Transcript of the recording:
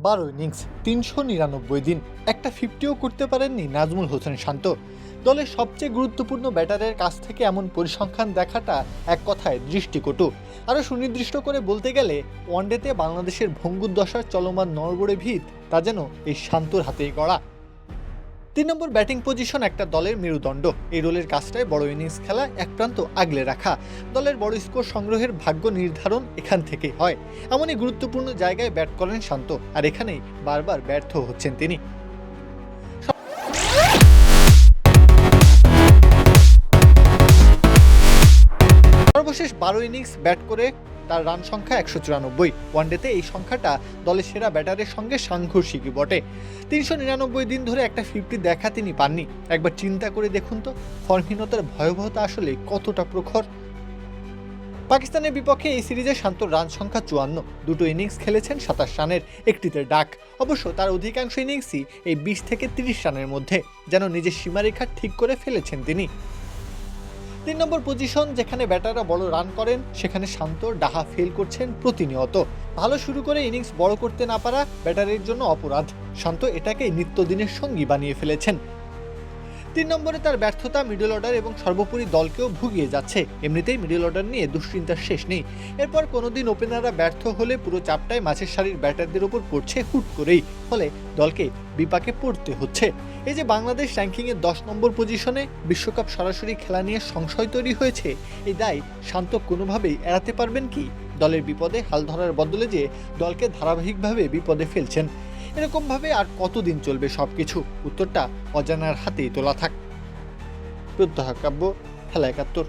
12 innings 399 দিন, একটা 50ও করতে পারেননি নাজমুল হোসেন শান্ত। দলের সবচেয়ে গুরুত্বপূর্ণ ব্যাটারের কাছ থেকে এমন পরিসংখ্যান দেখাটা এক কথায় দৃষ্টিকটু। আরও সুনির্দিষ্ট করে বলতে গেলে ওয়ানডেতে বাংলাদেশের ভঙ্গুর দশার চলমান নড়বড়ে ভিত তা যেন এই শান্তর হাতেই গড়া। 3 নম্বর ব্যাটিং পজিশন একটা দলের মেরুদণ্ড। এই রোলের কাজটায় বড় ইনিংস খেলা, এক প্রান্ত আগলে রাখা, দলের বড় স্কোর সংগ্রহের ভাগ্য নির্ধারণ এখান থেকেই হয়। এমনই গুরুত্বপূর্ণ জায়গায় ব্যাট করেন শান্ত, আর এখানেই বারবার ব্যর্থ হচ্ছেন তিনি। সর্বশেষ 12 ইনিংস ব্যাট করে তার রান সংখ্যা 194। ওয়ানডেতে এই সংখ্যাটা দলের সেরা ব্যাটারের সঙ্গে সাংঘর্ষিকই বটে। 399 দিন ধরে একটা 50 দেখা তিনি পাননি। একবার চিন্তা করে দেখুন তো, ফর্মহীনতার ভয়াবহতা আসলে কতটা প্রখর। পাকিস্তানের বিপক্ষে এই সিরিজে শান্তর রান সংখ্যা 54, দুটো ইনিংস খেলেছেন 27 রানের, একটিতে ডাক। অবশ্য তার অধিকাংশ ইনিংসই এই 20 থেকে 30 রানের মধ্যে, যেন নিজের সীমারেখা ঠিক করে ফেলেছেন তিনি। 3 নম্বর পজিশন, যেখানে ব্যাটাররা বড় রান করেন, সেখানে শান্ত ডাহা ফেল করছেন প্রতিনিয়ত। ভালো শুরু করে ইনিংস বড় করতে না পারা ব্যাটারের জন্য অপরাধ। শান্ত এটাকে নিত্যদিনের সঙ্গী বানিয়ে ফেলেছেন। 3 নম্বরে তার ব্যর্থতা মিডল অর্ডার এবং সর্বোপরি দলকেও ভুগিয়ে যাচ্ছে। এমনিতেই মিডল অর্ডার নিয়ে দুশ্চিন্তার শেষ নেই। এরপর কোনোদিন ওপেনাররা ব্যর্থ হলে পুরো চাপটাই মাঝের সারির ব্যাটারদের উপর পড়ছে হুট করেই, ফলে দলকে বিপাকে পড়তে হচ্ছে। এই যে বাংলাদেশ র্যাঙ্কিংয়ে 10 নম্বর পজিশনে, বিশ্বকাপ সরাসরি খেলা নিয়ে সংশয় তৈরি হয়েছে, এই দায় শান্ত কোনোভাবেই এড়াতে পারবেন কি? দলের বিপদে হাল ধরার বদলে যে দলকে ধারাবাহিকভাবে বিপদে ফেলছেন, এরকমভাবে আর কতদিন চলবে সবকিছু? উত্তরটা অজানার হাতেই তোলা থাক। প্রত্যহ কাব্য, খেলা 71।